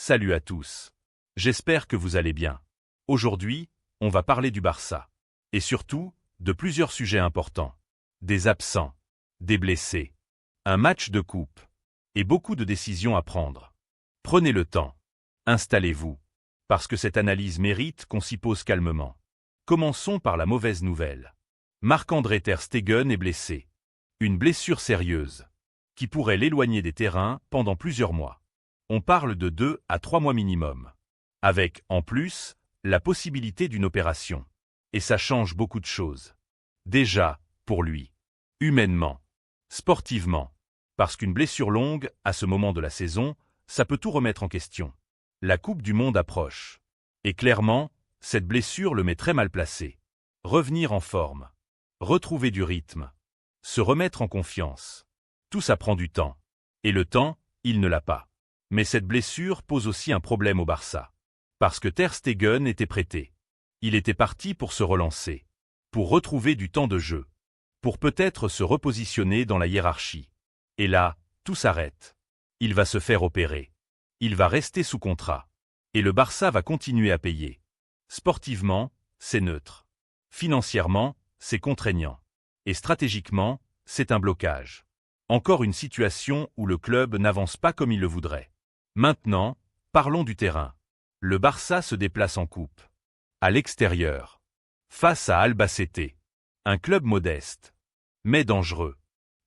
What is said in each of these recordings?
Salut à tous. J'espère que vous allez bien. Aujourd'hui, on va parler du Barça. Et surtout, de plusieurs sujets importants. Des absents, des blessés, un match de coupe, et beaucoup de décisions à prendre. Prenez le temps. Installez-vous. Parce que cette analyse mérite qu'on s'y pose calmement. Commençons par la mauvaise nouvelle. Marc-André ter Stegen est blessé. Une blessure sérieuse, qui pourrait l'éloigner des terrains pendant plusieurs mois. On parle de 2 à 3 mois minimum. Avec, en plus, la possibilité d'une opération. Et ça change beaucoup de choses. Déjà, pour lui. Humainement. Sportivement. Parce qu'une blessure longue, à ce moment de la saison, ça peut tout remettre en question. La Coupe du Monde approche. Et clairement, cette blessure le met très mal placé. Revenir en forme. Retrouver du rythme. Se remettre en confiance. Tout ça prend du temps. Et le temps, il ne l'a pas. Mais cette blessure pose aussi un problème au Barça. Parce que ter Stegen était prêté. Il était parti pour se relancer. Pour retrouver du temps de jeu. Pour peut-être se repositionner dans la hiérarchie. Et là, tout s'arrête. Il va se faire opérer. Il va rester sous contrat. Et le Barça va continuer à payer. Sportivement, c'est neutre. Financièrement, c'est contraignant. Et stratégiquement, c'est un blocage. Encore une situation où le club n'avance pas comme il le voudrait. Maintenant, parlons du terrain. Le Barça se déplace en coupe. À l'extérieur. Face à Albacete. Un club modeste. Mais dangereux.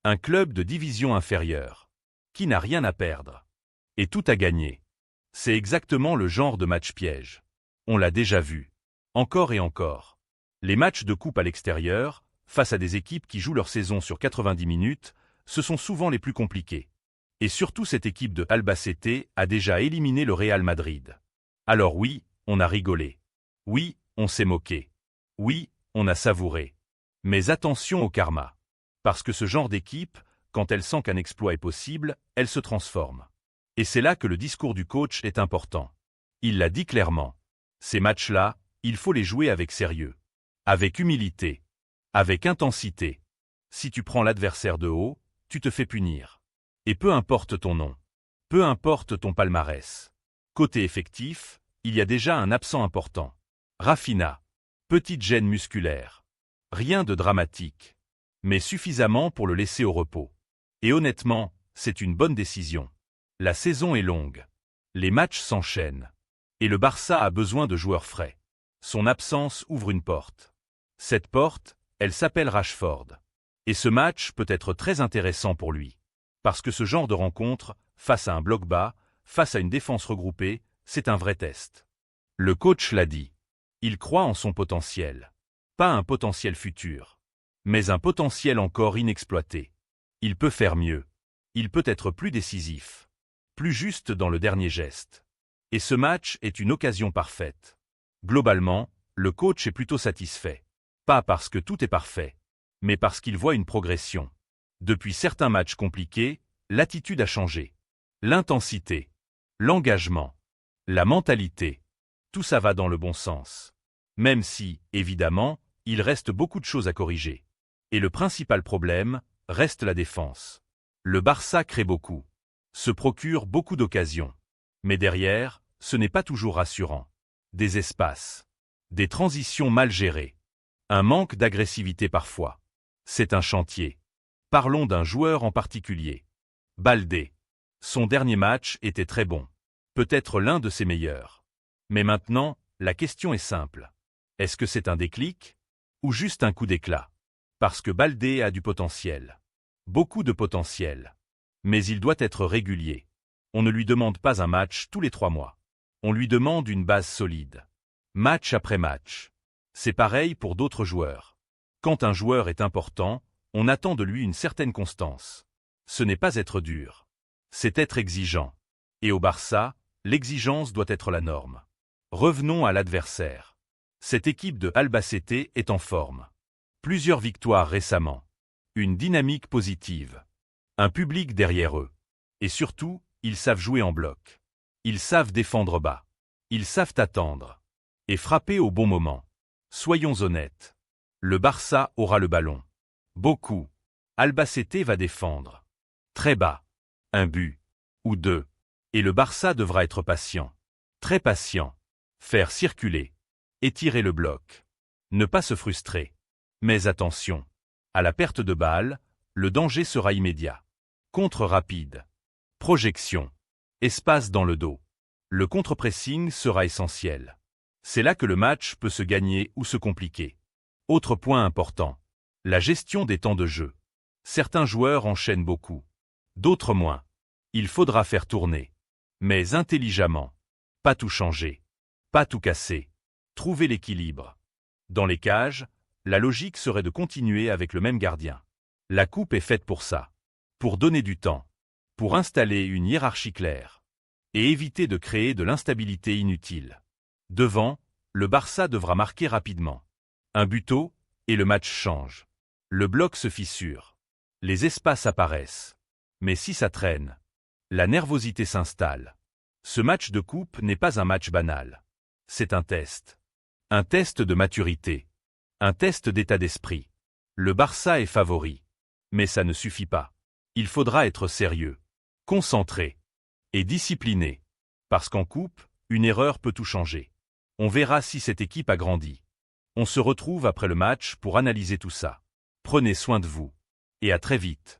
Un club de division inférieure. Qui n'a rien à perdre. Et tout à gagner. C'est exactement le genre de match piège. On l'a déjà vu. Encore et encore. Les matchs de coupe à l'extérieur, face à des équipes qui jouent leur saison sur 90 minutes, ce sont souvent les plus compliqués. Et surtout cette équipe de Albacete a déjà éliminé le Real Madrid. Alors oui, on a rigolé. Oui, on s'est moqué. Oui, on a savouré. Mais attention au karma. Parce que ce genre d'équipe, quand elle sent qu'un exploit est possible, elle se transforme. Et c'est là que le discours du coach est important. Il l'a dit clairement. Ces matchs-là, il faut les jouer avec sérieux. Avec humilité. Avec intensité. Si tu prends l'adversaire de haut, tu te fais punir. Et peu importe ton nom. Peu importe ton palmarès. Côté effectif, il y a déjà un absent important. Rafinha. Petite gêne musculaire. Rien de dramatique. Mais suffisamment pour le laisser au repos. Et honnêtement, c'est une bonne décision. La saison est longue. Les matchs s'enchaînent. Et le Barça a besoin de joueurs frais. Son absence ouvre une porte. Cette porte, elle s'appelle Rashford. Et ce match peut être très intéressant pour lui. Parce que ce genre de rencontre, face à un bloc bas, face à une défense regroupée, c'est un vrai test. Le coach l'a dit. Il croit en son potentiel. Pas un potentiel futur. Mais un potentiel encore inexploité. Il peut faire mieux. Il peut être plus décisif. Plus juste dans le dernier geste. Et ce match est une occasion parfaite. Globalement, le coach est plutôt satisfait. Pas parce que tout est parfait, mais parce qu'il voit une progression. Depuis certains matchs compliqués, l'attitude a changé. L'intensité, l'engagement, la mentalité, tout ça va dans le bon sens. Même si, évidemment, il reste beaucoup de choses à corriger. Et le principal problème reste la défense. Le Barça crée beaucoup, se procure beaucoup d'occasions. Mais derrière, ce n'est pas toujours rassurant. Des espaces, des transitions mal gérées, un manque d'agressivité parfois. C'est un chantier. Parlons d'un joueur en particulier. Baldé. Son dernier match était très bon. Peut-être l'un de ses meilleurs. Mais maintenant, la question est simple. Est-ce que c'est un déclic? Ou juste un coup d'éclat? Parce que Baldé a du potentiel. Beaucoup de potentiel. Mais il doit être régulier. On ne lui demande pas un match tous les 3 mois. On lui demande une base solide. Match après match. C'est pareil pour d'autres joueurs. Quand un joueur est important, on attend de lui une certaine constance. Ce n'est pas être dur. C'est être exigeant. Et au Barça, l'exigence doit être la norme. Revenons à l'adversaire. Cette équipe de Albacete est en forme. Plusieurs victoires récemment. Une dynamique positive. Un public derrière eux. Et surtout, ils savent jouer en bloc. Ils savent défendre bas. Ils savent attendre. Et frapper au bon moment. Soyons honnêtes. Le Barça aura le ballon. Beaucoup. Albacete va défendre. Très bas. Un but. Ou 2. Et le Barça devra être patient. Très patient. Faire circuler. Étirer le bloc. Ne pas se frustrer. Mais attention. À la perte de balle, le danger sera immédiat. Contre rapide. Projection. Espace dans le dos. Le contre-pressing sera essentiel. C'est là que le match peut se gagner ou se compliquer. Autre point important. La gestion des temps de jeu. Certains joueurs enchaînent beaucoup. D'autres moins. Il faudra faire tourner. Mais intelligemment. Pas tout changer. Pas tout casser. Trouver l'équilibre. Dans les cages, la logique serait de continuer avec le même gardien. La coupe est faite pour ça. Pour donner du temps. Pour installer une hiérarchie claire. Et éviter de créer de l'instabilité inutile. Devant, le Barça devra marquer rapidement. Un buto, et le match change. Le bloc se fissure. Les espaces apparaissent. Mais si ça traîne, la nervosité s'installe. Ce match de coupe n'est pas un match banal. C'est un test. Un test de maturité. Un test d'état d'esprit. Le Barça est favori. Mais ça ne suffit pas. Il faudra être sérieux, concentré et discipliné. Parce qu'en coupe, une erreur peut tout changer. On verra si cette équipe a grandi. On se retrouve après le match pour analyser tout ça. Prenez soin de vous. Et à très vite.